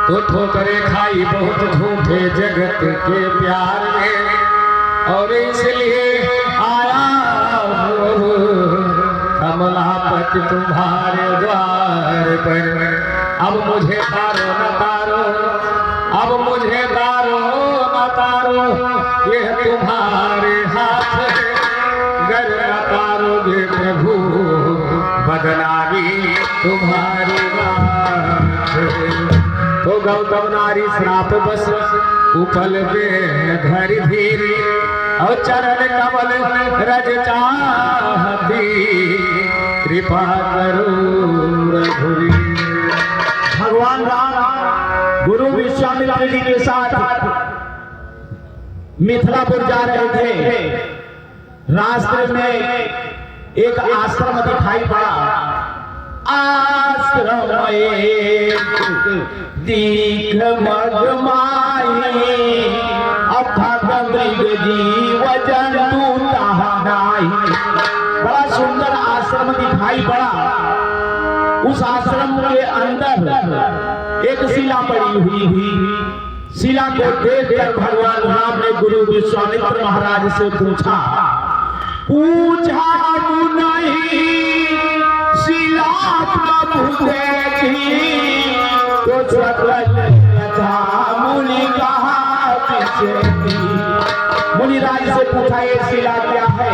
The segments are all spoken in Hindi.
तो ठोकरे खाई बहुत झूठे जगत के प्यार में, और इसलिए आया कमलापति तुम्हारे द्वार पर। अब मुझे तारो न तारो, अब मुझे तारो न तारो, ये तुम्हारे हाथ है, गर न तारोगे प्रभु बदनामी तुम्हारी बात है। तो गौतम नारी श्राप बस उपल में धरि धीरे, और चरण कमल रज चाहती, कृपा करो रघुवीर। भगवान राम गुरु विश्वामित्र जी के साथ मिथिलापुर जा रहे थे। रास्ते में एक आश्रम दिखाई पड़ा। आश्रम दीख मगमाई, अथक मृग जीव जंतु तहाई। बड़ा सुंदर आश्रम दिखाई पड़ा। उस आश्रम के अंदर एक शिला पड़ी हुई थी। शिला को देखकर भगवान राम ने गुरु विश्वामित्र महाराज से पूछा नहीं शिला प्रभु देखी, तो मुनि कहा मुनिराज से पूछा ये शिला क्या है।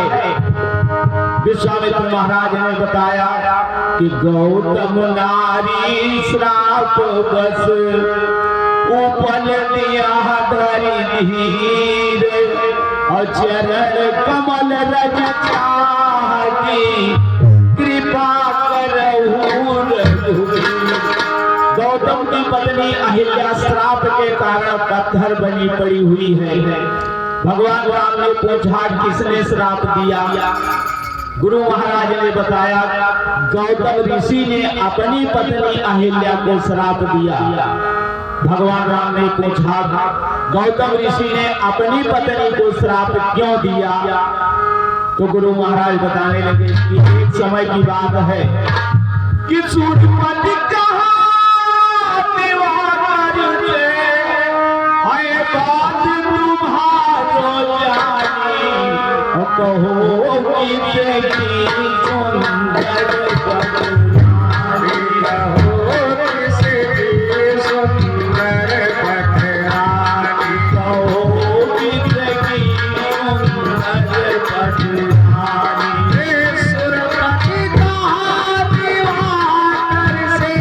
विश्वामित्र महाराज ने बताया कि गौतम नारी श्राप बस उपल दिया धरि धीर, चरण कमल रज चाहती, कृपा करहु रघुवीर। गौतम की पत्नी अहिल्या श्राप के कारण पत्थर बनी पड़ी हुई है। भगवान राम ने पूछा किसने श्राप दिया। गुरु महाराज ने बताया गौतम ऋषि ने अपनी पत्नी अहिल्या को श्राप दिया। भगवान राम ने पूछा गौतम ऋषि ने अपनी पत्नी को श्राप क्यों दिया। तो गुरु महाराज बताने लगे कि एक समय की बात है कि सूर्यपति कहा कहो कि देखी सुंदर पटनारी, सुंदर पटनारी, कहो कि देखी सुंदर पटनारी। सुरपति कहा दीवार से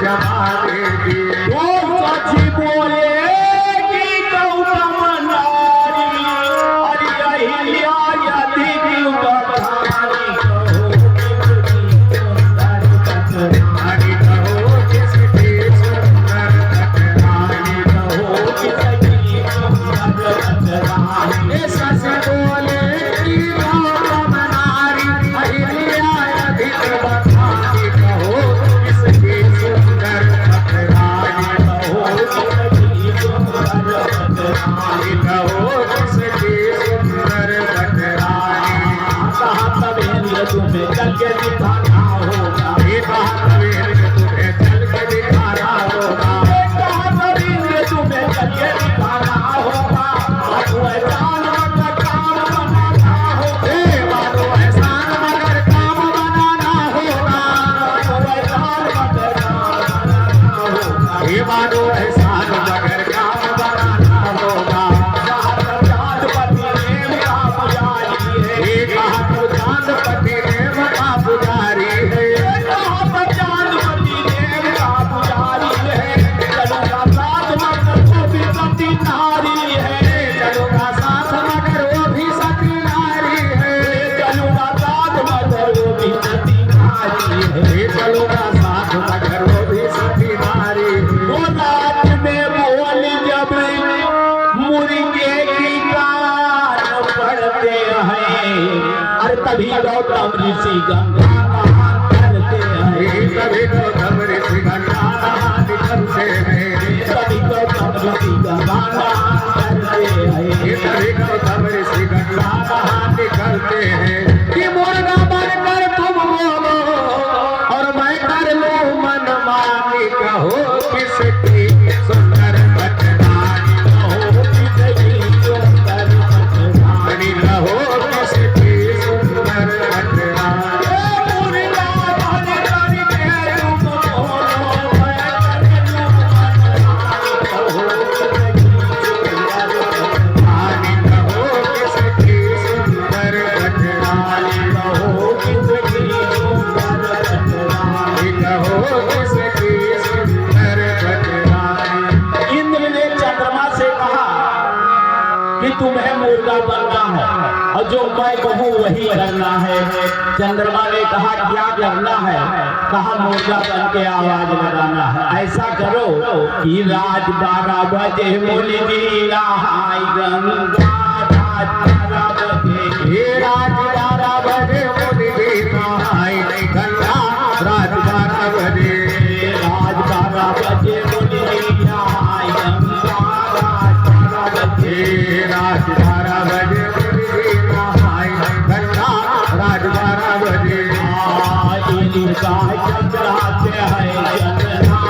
जमाने की। वो सच बोले कि गौतम नारी अरे अहिल्या यदि बखानी किसकी सुंदर कटरानी कहो किसकी सुंदर कटरानी। सच बोले कि गौतम नारी अहिल्या यदि बखानी कहो किसकी सुंदर कटरानी कहो किसकी सुंदर कटरानी कहो किसकी सुंदर कटरानी। कहा सवेरे तुम्हें चल के दिखाना होगा, ये बात सवेरे तुम्हें चल के दिखाना होगा। कहा सवेरे तुम्हें चल के दिखाना होगा। अब एहसान मगर काम बनाना होगा, मानो एहसान मगर काम बनाना होगा। अब एहसान मगर काम बनाना होगा। ये मानो एहसान मगर काम बनाना होगा। कहा तो चांदपति देव का पुजारी है, कहा तो चांदपति देव का पुजारी है। चलूंगा साथ मगर वो भी सती नारी है, चलूंगा साथ मगर वो भी सती नारी है। चलूंगा साथ मगर वो भी सती नारी है। चलूंगा साथ मगर वो भी सती नारी है। वो रात में बोल जब मुर्गे की गान पड़ते हैं, अरे तभी गौतम ऋषि गंगा नहान करते हैं। कभी गौतम ऋषि गंगा नहान करते हैं। तभी गौतम ऋषि गंगा नहान करते हैं। कभी गौतम ऋषि गंगा नहान करते हैं। कि मुर्गा बनकर तुम बोलो और मैं कर लूं मनमानी कहो किसकी सुंदर कटरानी कहो किसकी सुंदर कटरानी कहो किसकी सुंदर कटरानी। मुर्गा बनकर के तुम बोलो मैं कर लूं मनमानी कहो किसकी सुंदर कटरानी। कहो किसकी सुंदर कटरानी कहो किसकी सुंदर कटरानी। इंद्र ने चंद्रमा से कहा कि तुम्हें मुर्गा बनना है और जो मैं कहूँ वही करना है। चंद्रमा ने कहा क्या करना है? कहा मुर्गा बन के आवाज लगाना है। ऐसा करो कि रात 12 बजे मोली जी नहाई गंगा, रात 12 बजे ये रात 12 बजे मोदी जी नहाई गंगा। रात 12 बजे रात 12 बजे मोली जी नहाई गंगा, रात 12 बजे रात 12 बजे मोदी जी नहाई गंगा। रात 12 बजे इनका चंद्रा से है चंद्रा,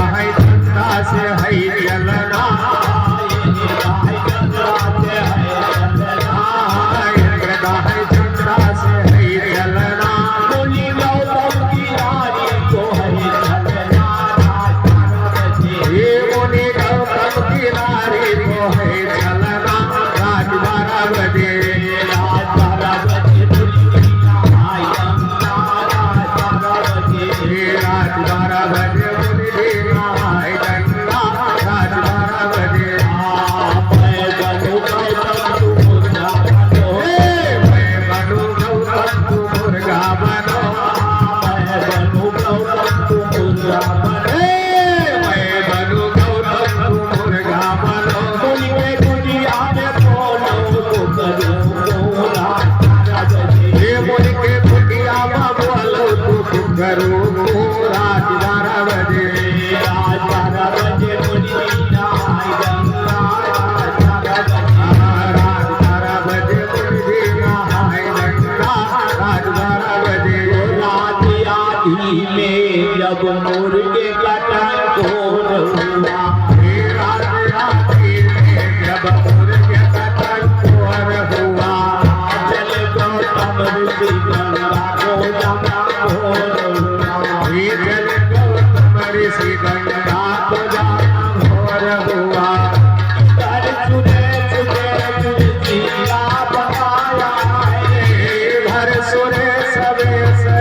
है चंद्रा से है चलना। इनका चंद्रा से है चंद्रा। है चंद्रा से है चलना। बोली गौतम की रानी को है चलना, रात 12 बजे ये मुनि गौतम की नारी को है चलना। रात 12 बजे रात 12 बजे बोली नहाई गंगा, रात 12 बजे ये रात 12 बजे मुनि जी नहाय गंगा। रात 12 बजे मैं बनू गौतम तू मुर्गा बनो, मैं बनू गौतम तू मुर्गा बनो। मैं बनू गौतम तू मुर्गा बनो। मैं बनू गौतम तू मुर्गा बनो। बोली के गुड़िया में बोलो तो करो रात 12 बजे। ये मुनि के कुटिया में बोलो तू करो रात 12 बजे। रात 12 बजे बोली नहाई गंगा, रात 12 बजे रात 12 बजे मुनि जी नहाय गंगा। रात 12 बजे रात आधी में जब मुर्गे का टंकोर हुआ, रात रात्रि में जब मुर्गे का टंकोर हुआ। चल गौतम ऋषि गंगा को जमा घोर हुआ। जल गौतम ऋषि गंगा को जाना घोर हुआ। कर चुने चुने तुलसिया बनाया है, घर सुरे सवे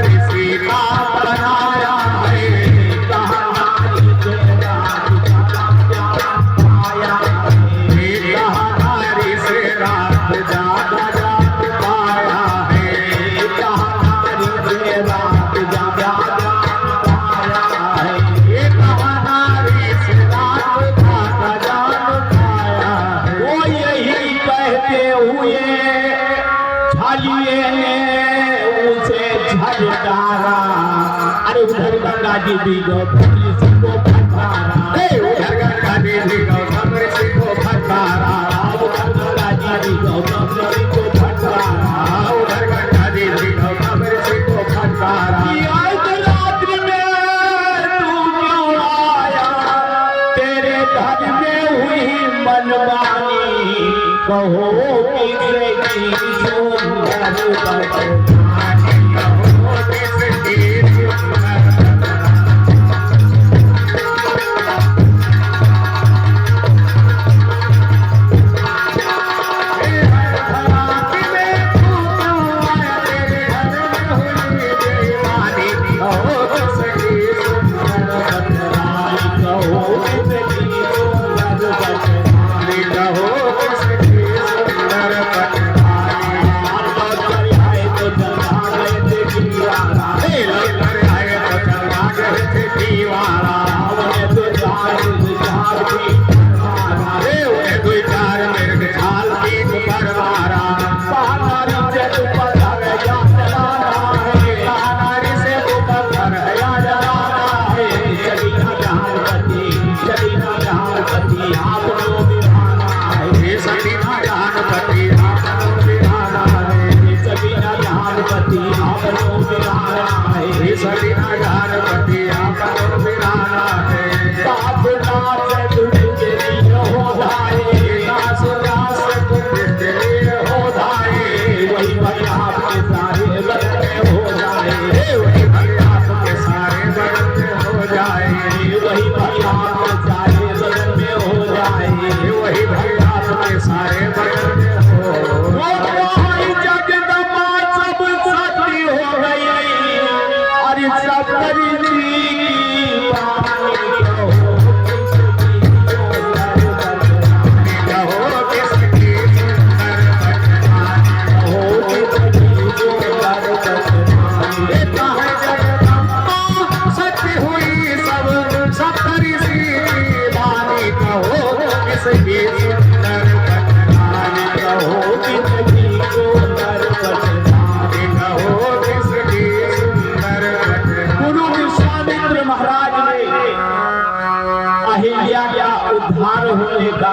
ऋषि का बनाया है। गंगा जी भी गौतम ऋषि को फटकारा। उधर गंगा जी भी गौतम ऋषि को फटकारा। उधर गंगा जी भी गौतम ऋषि को फटकारा। उधर गंगा जी भी गौतम ऋषि को फटकारा। आज रात्रि में तू क्यों आया, तेरे घर में हुई मनमानी, कहो किसे की सुंदर बरसात।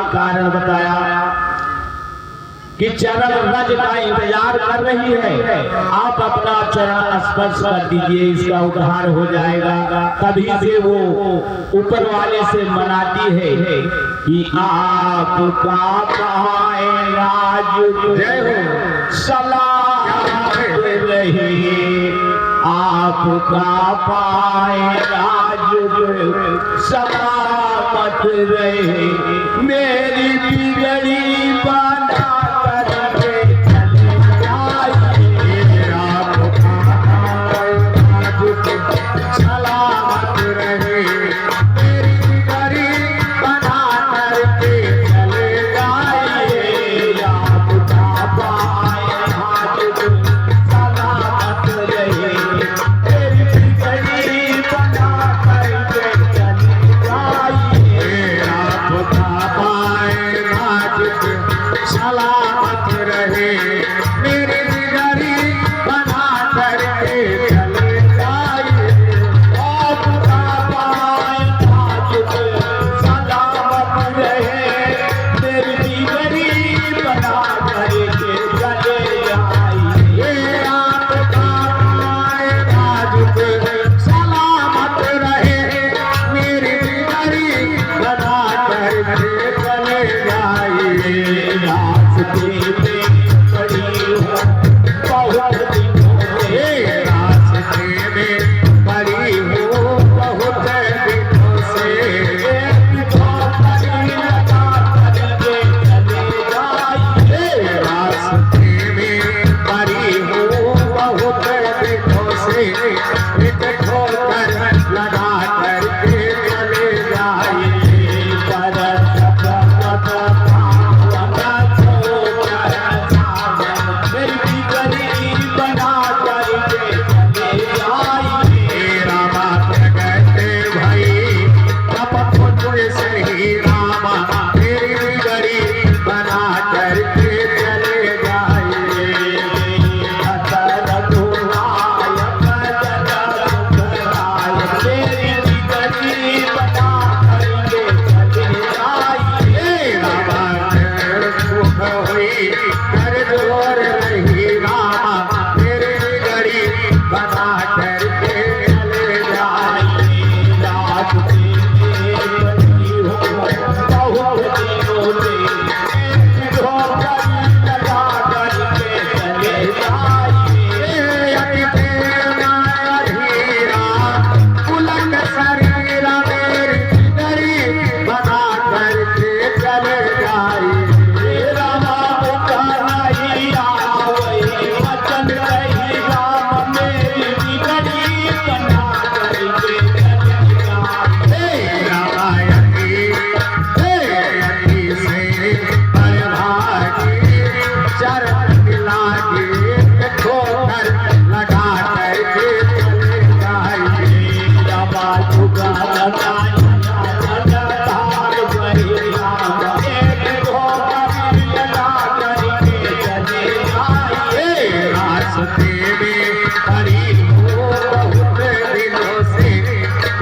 कारण बताया कि चरण रज का इंतजार कर रही है, आप अपना चरण स्पर्श कर दीजिए, इसका उद्धार हो जाएगा। तभी से वो ऊपर वाले से मनाती है कि आपका पाए राज सलामत रहे, आपका पाए राज सलामत रहे, मेरी बिगड़ी बना करके चले जाइए, आपका राज सलामत रहे, मेरी बिगड़ी बना करके चले जाइए, आपका पाए राज सलामत रहे, मेरी बिगड़ी बना करके चले जाइए, आपका पाए राज रास्ते में खड़ी हो बहुत दिनों से,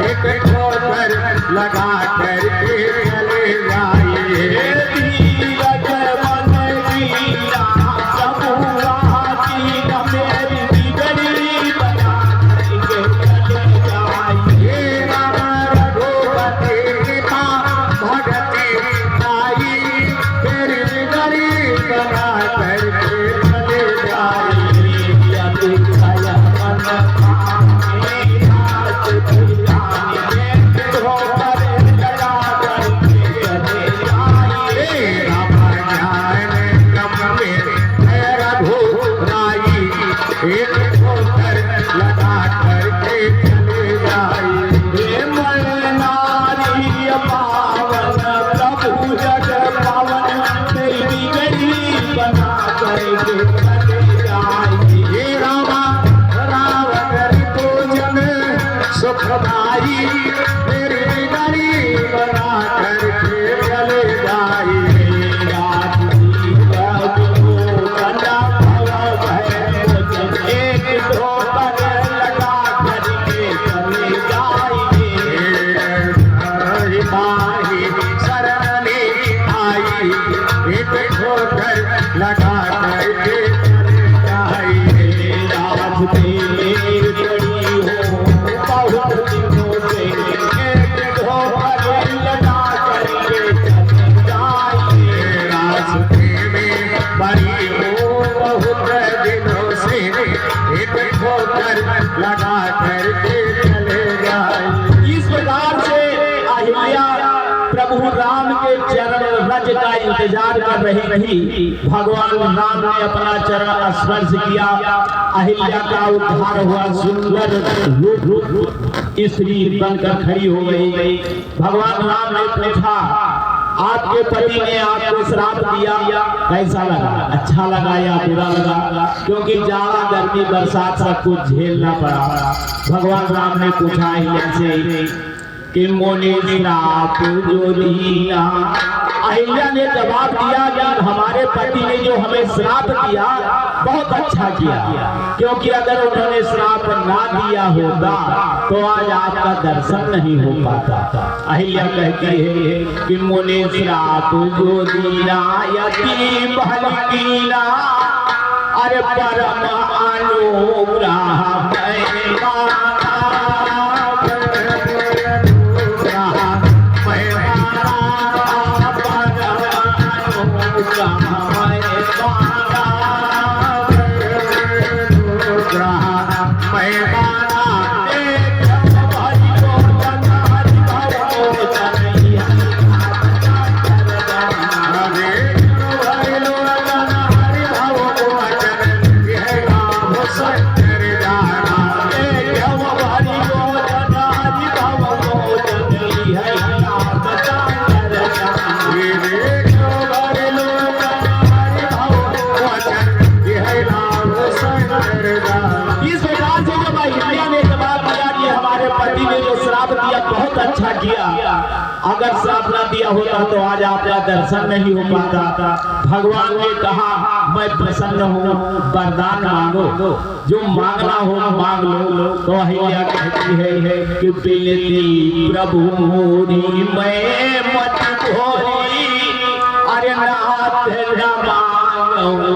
एक ठोकर लगा करके चले जाइए। ये राम रघुपति पिता भगति आई, तेरी बिगड़ी बना करके चले जाइए। एक ठोकर लगा करके चले जाइए। ये रामा रावण पूजन सुखदाई, तेरी बिगड़ी बना करके चले जाइए। एक ठोकर लगा करके चले जाइए। रास्ते में बड़ी हो बहुत दिनों से, एक ठोकर लगा करके चले जाइए। इस प्रकार से अहिल्या प्रभु राम के चरण रज का इंतजार कर रही थी। भगवान राम ने अपना चरण स्पर्श किया, अहिल्या का उद्धार हुआ, सुंदर रूप स्त्री बनकर खड़ी हो गई। भगवान राम ने पूछा, आपके पति ने आपको श्राप दिया, कैसा लगा? अच्छा लगा या बुरा लगा? क्योंकि जाड़ा गर्मी बरसात सब कुछ झेलना पड़ा। भगवान राम ने पूछा अहिल्या से कि मोने श्राप जो दिया। अहिल्या ने जवाब दिया कि हमारे पति ने जो हमें श्राप दिया बहुत अच्छा किया, क्योंकि अगर उन्होंने श्राप ना दिया होता तो आज आपका दर्शन नहीं हो पाता। अहिल्या कहती है कि मोने श्राप जो दिया यति बहलकीना, अरे परम अनुग्रह बहुत अच्छा किया, अगर श्राप ना दिया होता तो आज आपका दर्शन नहीं हो पाता। भगवान ने कहा मैं प्रसन्न हूँ, वरदान मांगो, जो मांगना हो मांग लो। तो अहिल्या कहती है कि बिनती प्रभु मोरी मैं मत भोरी, अरे नाथ न मांगो